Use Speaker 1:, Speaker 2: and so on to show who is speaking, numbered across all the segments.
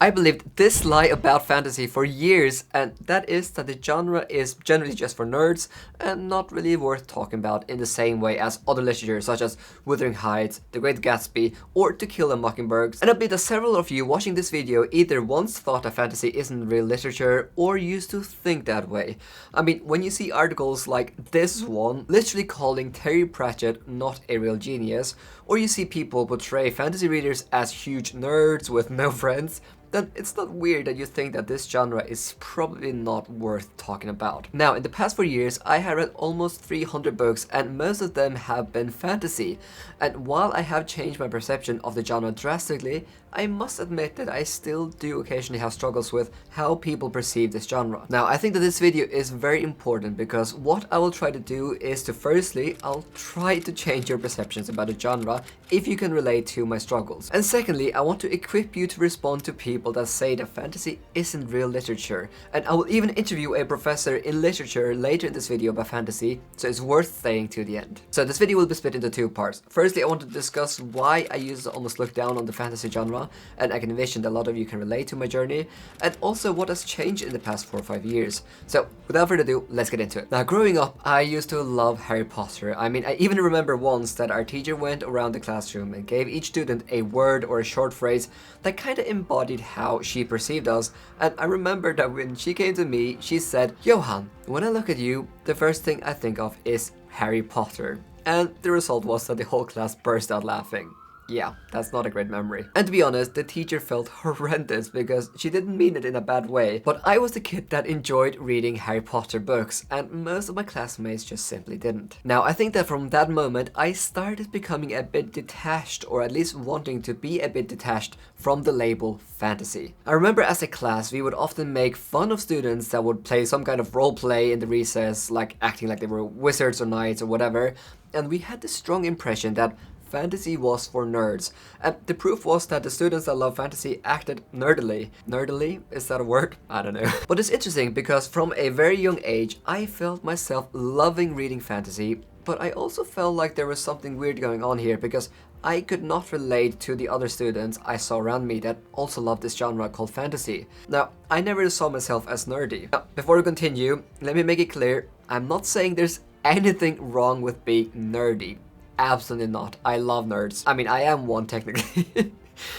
Speaker 1: I believed this lie about fantasy for years, and that is that the genre is generally just for nerds and not really worth talking about in the same way as other literature such as Wuthering Heights, The Great Gatsby, or To Kill a Mockingbird. And I believe that several of you watching this video either once thought that fantasy isn't real literature or used to think that way. I mean, when you see articles like this one literally calling Terry Pratchett not a real genius, or you see people portray fantasy readers as huge nerds with no friends, then it's not weird that you think that this genre is probably not worth talking about. Now, in the past 4 years, I have read almost 300 books, and most of them have been fantasy. And while I have changed my perception of the genre drastically, I must admit that I still do occasionally have struggles with how people perceive this genre. Now, I think that this video is very important because what I will try to do is to firstly, I'll try to change your perceptions about the genre if you can relate to my struggles. And secondly, I want to equip you to respond to people that say that fantasy isn't real literature. And I will even interview a professor in literature later in this video about fantasy, so it's worth staying to the end. So this video will be split into two parts. Firstly, I want to discuss why I used to almost look down on the fantasy genre, and I can envision that a lot of you can relate to my journey, and also what has changed in the past 4 or 5 years. So without further ado, let's get into it. Now, growing up, I used to love Harry Potter. I mean, I even remember once that our teacher went around the classroom and gave each student a word or a short phrase that kind of embodied how she perceived us, and I remember that when she came to me, she said, "Johan, when I look at you, the first thing I think of is Harry Potter." And the result was that the whole class burst out laughing. Yeah, that's not a great memory. And to be honest, the teacher felt horrendous because she didn't mean it in a bad way, but I was the kid that enjoyed reading Harry Potter books, and most of my classmates just simply didn't. Now, I think that from that moment, I started becoming a bit detached, or at least wanting to be a bit detached from the label fantasy. I remember as a class, we would often make fun of students that would play some kind of role play in the recess, like acting like they were wizards or knights or whatever, and we had this strong impression that fantasy was for nerds. And the proof was that the students that love fantasy acted nerdily. Nerdily? Is that a word? I don't know. But it's interesting because from a very young age, I felt myself loving reading fantasy, but I also felt like there was something weird going on here because I could not relate to the other students I saw around me that also loved this genre called fantasy. Now, I never saw myself as nerdy. Now, before we continue, let me make it clear, I'm not saying there's anything wrong with being nerdy. Absolutely not. I love nerds. I mean, I am one technically.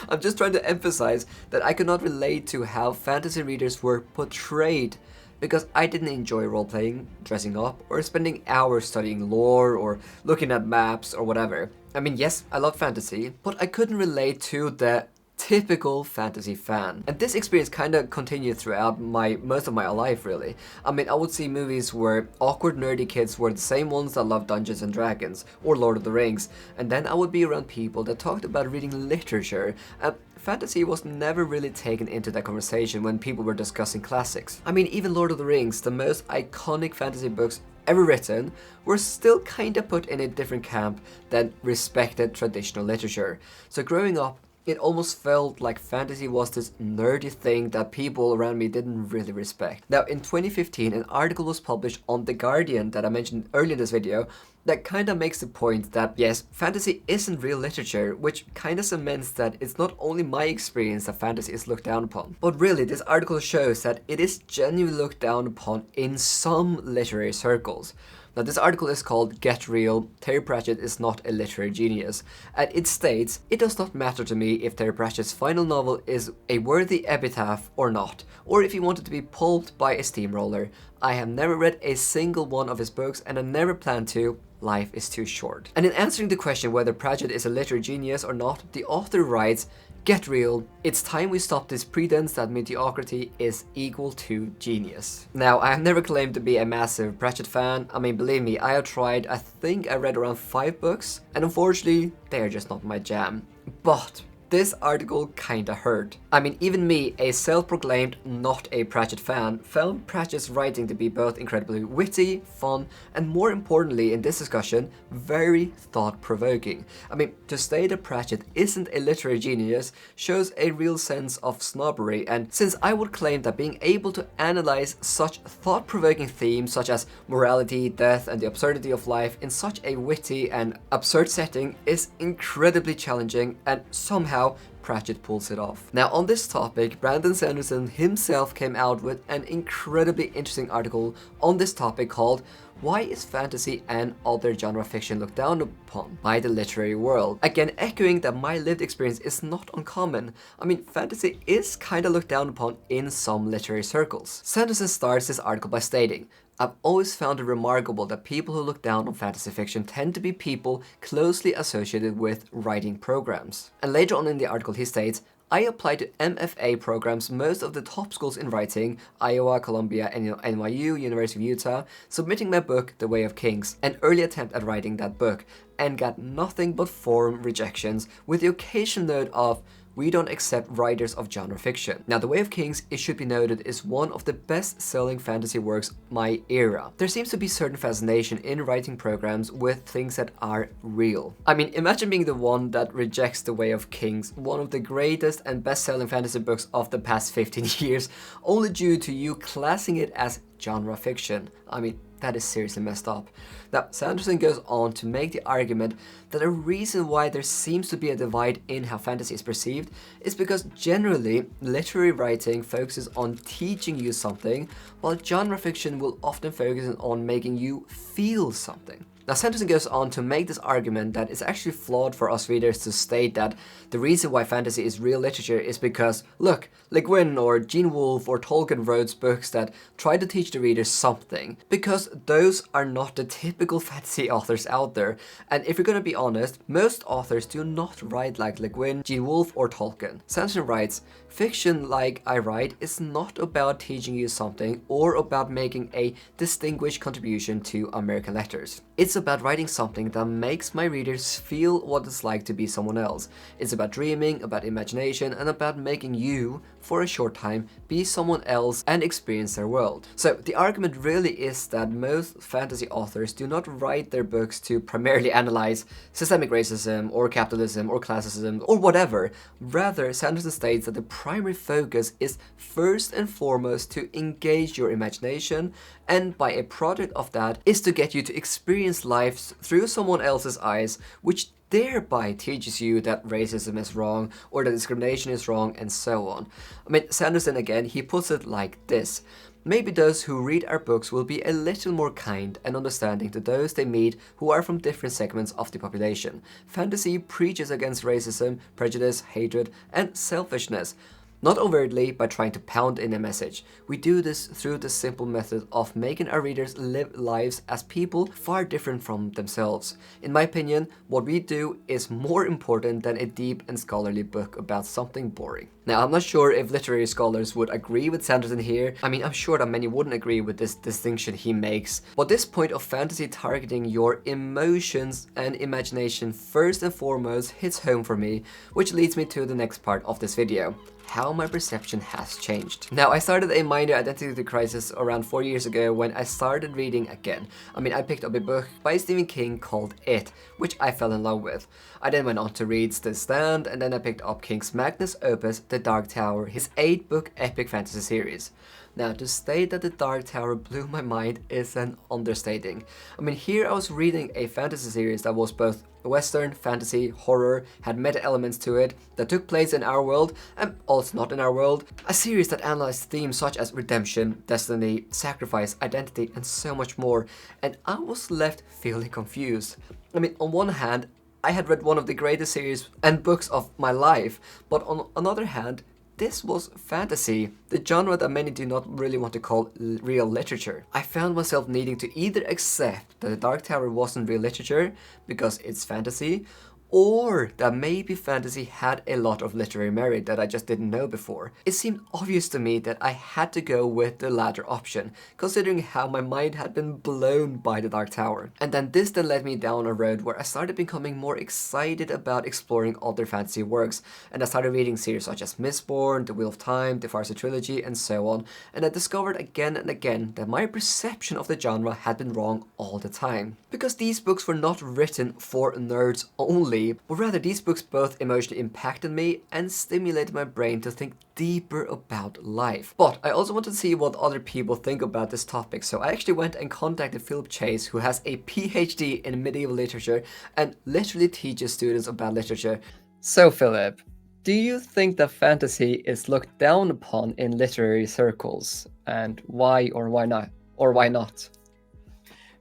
Speaker 1: I'm just trying to emphasize that I could not relate to how fantasy readers were portrayed because I didn't enjoy role-playing, dressing up, or spending hours studying lore or looking at maps or whatever. I mean, yes, I love fantasy, but I couldn't relate to the typical fantasy fan. And this experience kind of continued throughout most of my life, really. I mean, I would see movies where awkward nerdy kids were the same ones that loved Dungeons and Dragons or Lord of the Rings, and then I would be around people that talked about reading literature, and fantasy was never really taken into that conversation when people were discussing classics. I mean, even Lord of the Rings, the most iconic fantasy books ever written, were still kinda put in a different camp than respected traditional literature. So growing up, it almost felt like fantasy was this nerdy thing that people around me didn't really respect. Now, in 2015, an article was published on The Guardian that I mentioned earlier in this video that kind of makes the point that, yes, fantasy isn't real literature, which kind of cements that it's not only my experience that fantasy is looked down upon. But really, this article shows that it is genuinely looked down upon in some literary circles. Now, this article is called Get Real, Terry Pratchett is not a literary genius, and it states, "It does not matter to me if Terry Pratchett's final novel is a worthy epitaph or not, or if he wanted to be pulped by a steamroller. I have never read a single one of his books and I never plan to. Life is too short." And in answering the question whether Pratchett is a literary genius or not, the author writes, "Get real, it's time we stop this pretense that mediocrity is equal to genius." Now, I have never claimed to be a massive Pratchett fan. I mean, believe me, I have tried, I think I read around 5 books, and unfortunately, they are just not my jam. But this article kinda hurt. I mean, even me, a self-proclaimed not a Pratchett fan, found Pratchett's writing to be both incredibly witty, fun, and more importantly in this discussion, very thought-provoking. I mean, to say that Pratchett isn't a literary genius shows a real sense of snobbery, and since I would claim that being able to analyze such thought-provoking themes such as morality, death, and the absurdity of life in such a witty and absurd setting is incredibly challenging and somehow somehow Pratchett pulls it off. Now on this topic, Brandon Sanderson himself came out with an incredibly interesting article on this topic called "Why is Fantasy and Other Genre Fiction Looked Down Upon by the Literary World?" Again, echoing that my lived experience is not uncommon. I mean, fantasy is kinda looked down upon in some literary circles. Sanderson starts this article by stating, "I've always found it remarkable that people who look down on fantasy fiction tend to be people closely associated with writing programs." And later on in the article he states, "I applied to MFA programs most of the top schools in writing, Iowa, Columbia, and NYU, University of Utah, submitting my book, The Way of Kings, an early attempt at writing that book, and got nothing but form rejections, with the occasional note of, 'We don't accept writers of genre fiction.' Now, The Way of Kings, it should be noted, is one of the best-selling fantasy works my era. There seems to be certain fascination in writing programs with things that are real. I mean, imagine being the one that rejects The Way of Kings, one of the greatest and best-selling fantasy books of the past 15 years, only due to you classing it as genre fiction. I mean, that is seriously messed up. Now, Sanderson goes on to make the argument that a reason why there seems to be a divide in how fantasy is perceived is because generally, literary writing focuses on teaching you something, while genre fiction will often focus on making you feel something. Now, Sanderson goes on to make this argument that it's actually flawed for us readers to state that the reason why fantasy is real literature is because, look, Le Guin or Gene Wolfe or Tolkien wrote books that try to teach the reader something, because those are not the typical fantasy authors out there. And if you're gonna be honest, most authors do not write like Le Guin, Gene Wolfe, or Tolkien. Sanderson writes, "Fiction like I write is not about teaching you something or about making a distinguished contribution to American letters. It's about writing something that makes my readers feel what it's like to be someone else. It's about dreaming, about imagination, and about making you, for a short time, be someone else and experience their world." So the argument really is that most fantasy authors do not write their books to primarily analyze systemic racism or capitalism or classism or whatever. Rather, Sanderson states that the primary focus is first and foremost to engage your imagination, and by a product of that is to get you to experience life through someone else's eyes, which thereby teaches you that racism is wrong or that discrimination is wrong, and so on. I mean, Sanderson again, he puts it like this: "Maybe those who read our books will be a little more kind and understanding to those they meet who are from different segments of the population. Fantasy preaches against racism, prejudice, hatred, and selfishness. Not overtly by trying to pound in a message. We do this through the simple method of making our readers live lives as people far different from themselves. In my opinion, what we do is more important than a deep and scholarly book about something boring." Now, I'm not sure if literary scholars would agree with Sanderson here. I mean, I'm sure that many wouldn't agree with this distinction he makes. But this point of fantasy targeting your emotions and imagination first and foremost hits home for me, which leads me to the next part of this video: how my perception has changed. Now, I started a minor identity crisis around 4 years ago when I started reading again. I mean, I picked up a book by Stephen King called It, which I fell in love with. I then went on to read The Stand, and then I picked up King's magnus opus, The Dark Tower, his 8-book epic fantasy series. Now, to state that The Dark Tower blew my mind is an understating. I mean, here I was reading a fantasy series that was both Western, fantasy, horror, had meta elements to it, that took place in our world, and also not in our world. A series that analyzed themes such as redemption, destiny, sacrifice, identity, and so much more. And I was left feeling confused. I mean, on one hand, I had read one of the greatest series and books of my life, but on another hand, this was fantasy, the genre that many do not really want to call real literature. I found myself needing to either accept that The Dark Tower wasn't real literature because it's fantasy, or that maybe fantasy had a lot of literary merit that I just didn't know before. It seemed obvious to me that I had to go with the latter option, considering how my mind had been blown by The Dark Tower. And then this led me down a road where I started becoming more excited about exploring other fantasy works, and I started reading series such as Mistborn, The Wheel of Time, the Farseer Trilogy, and so on, and I discovered again and again that my perception of the genre had been wrong all the time. Because these books were not written for nerds only, but rather these books both emotionally impacted me and stimulated my brain to think deeper about life. But I also wanted to see what other people think about this topic, so I actually went and contacted Philip Chase, who has a PhD in medieval literature and literally teaches students about literature. So Philip, Do you think that fantasy is looked down upon in literary circles, and why or why not? Or why not?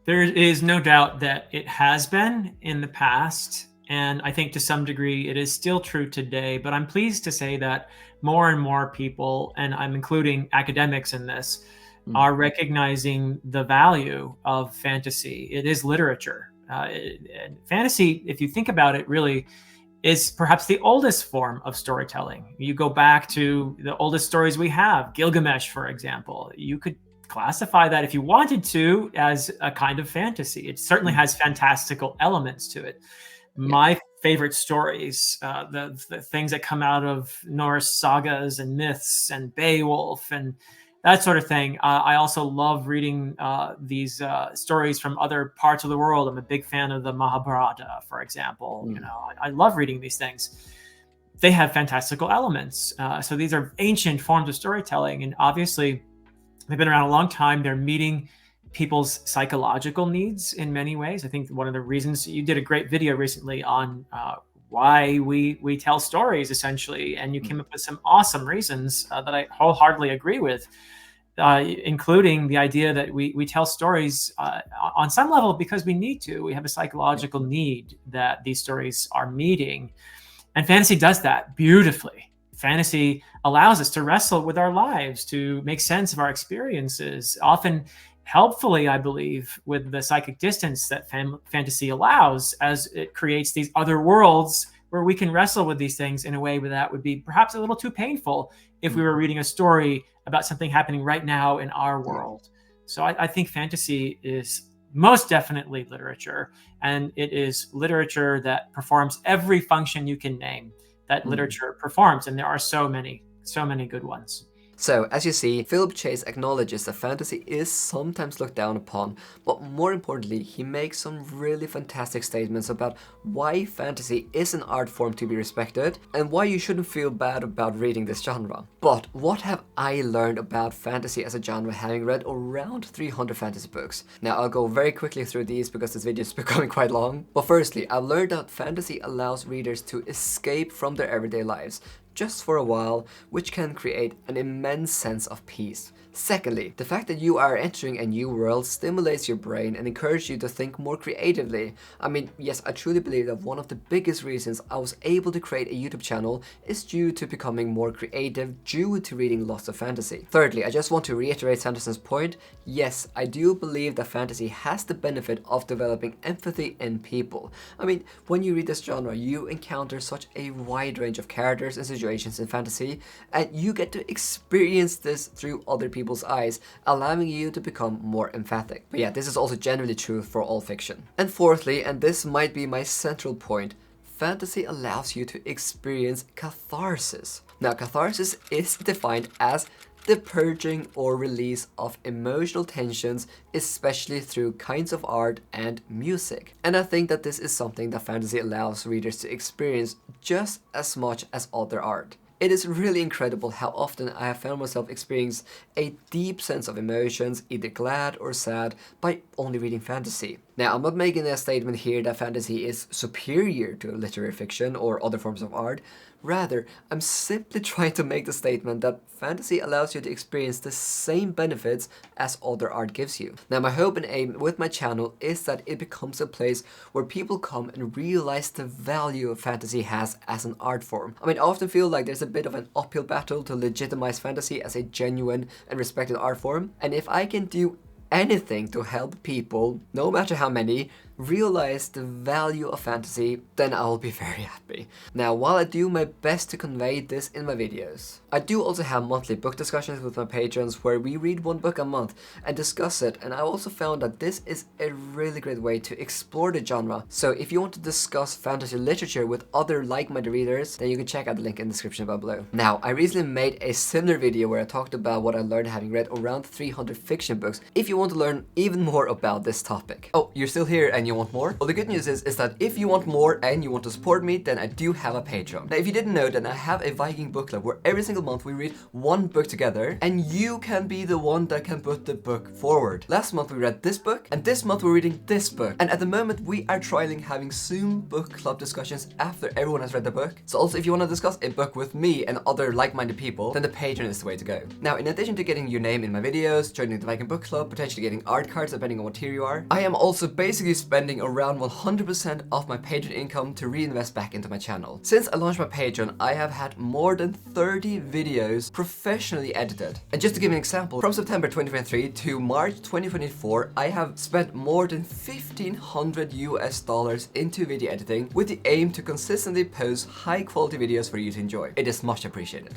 Speaker 2: There is no doubt that it has been in the past, and I think to some degree it is still true today. But I'm pleased to say that more and more people, and I'm including academics in this, are recognizing the value of fantasy. It is literature. And fantasy, if you think about it, really is perhaps the oldest form of storytelling. You go back to the oldest stories we have, Gilgamesh, for example. You could classify that if you wanted to as a kind of fantasy. It certainly has fantastical elements to it. My favorite stories, the things that come out of Norse sagas and myths and Beowulf and that sort of thing. I also love reading these stories from other parts of the world. I'm a big fan of the Mahabharata, for example. You know, I love reading these things. They have fantastical elements. So these are ancient forms of storytelling, and obviously they've been around a long time. They're meeting people's psychological needs in many ways. I think one of the reasons you did a great video recently on why we tell stories, essentially, and you came up with some awesome reasons that I wholeheartedly agree with, including the idea that we tell stories on some level because we need to. We have a psychological need that these stories are meeting, and fantasy does that beautifully. Fantasy allows us to wrestle with our lives, to make sense of our experiences, often helpfully, I believe, with the psychic distance that fantasy allows, as it creates these other worlds where we can wrestle with these things in a way that would be perhaps a little too painful if we were reading a story about something happening right now in our world. So I think fantasy is most definitely literature, and it is literature that performs every function you can name that literature performs, and there are so many good ones.
Speaker 1: So, as you see, Philip Chase acknowledges that fantasy is sometimes looked down upon, but more importantly, he makes some really fantastic statements about why fantasy is an art form to be respected, and why you shouldn't feel bad about reading this genre. But what have I learned about fantasy as a genre, having read around 300 fantasy books? Now, I'll go very quickly through these because this video is becoming quite long. But firstly, I've learned that fantasy allows readers to escape from their everyday lives, just for a while, which can create an immense sense of peace. Secondly, the fact that you are entering a new world stimulates your brain and encourages you to think more creatively. I mean, yes, I truly believe that one of the biggest reasons I was able to create a YouTube channel is due to becoming more creative due to reading lots of fantasy. Thirdly, I just want to reiterate Sanderson's point. Yes, I do believe that fantasy has the benefit of developing empathy in people. I mean, when you read this genre, you encounter such a wide range of characters and situations in fantasy, and you get to experience this through other people's eyes, allowing you to become more emphatic. But yeah, this is also generally true for all fiction. And fourthly, and this might be my central point, fantasy allows you to experience catharsis. Now, catharsis is defined as the purging or release of emotional tensions, especially through kinds of art and music. And I think that this is something that fantasy allows readers to experience just as much as other art. It is really incredible how often I have found myself experience a deep sense of emotions, either glad or sad, by only reading fantasy. Now, I'm not making a statement here that fantasy is superior to literary fiction or other forms of art. Rather, I'm simply trying to make the statement that fantasy allows you to experience the same benefits as other art gives you. Now, my hope and aim with my channel is that it becomes a place where people come and realize the value fantasy has as an art form. I mean, I often feel like there's a bit of an uphill battle to legitimize fantasy as a genuine and respected art form, and if I can do anything to help people, no matter how many, realize the value of fantasy, then I'll be very happy. Now, while I do my best to convey this in my videos, I do also have monthly book discussions with my patrons where we read one book a month and discuss it, and I also found that this is a really great way to explore the genre. So if you want to discuss fantasy literature with other like-minded readers, then you can check out the link in the description below. Now, I recently made a similar video where I talked about what I learned having read around 300 fiction books, if you want to learn even more about this topic. Oh, you're still here and you want more? Well, the good news is that if you want more and you want to support me, then I do have a Patreon. Now, if you didn't know, then I have a Viking book club where every single month we read one book together, and you can be the one that can put the book forward. Last month we read this book, and this month we're reading this book. And at the moment we are trialing having Zoom book club discussions after everyone has read the book. So also if you want to discuss a book with me and other like-minded people, then the Patreon is the way to go. Now, in addition to getting your name in my videos, joining the Viking book club, potentially getting art cards depending on what tier you are, I am also basically spending around 100% of my Patreon income to reinvest back into my channel. Since I launched my Patreon, I have had more than 30 videos professionally edited. And just to give an example, from September 2023 to March 2024, I have spent more than $1,500 into video editing with the aim to consistently post high quality videos for you to enjoy. It is much appreciated.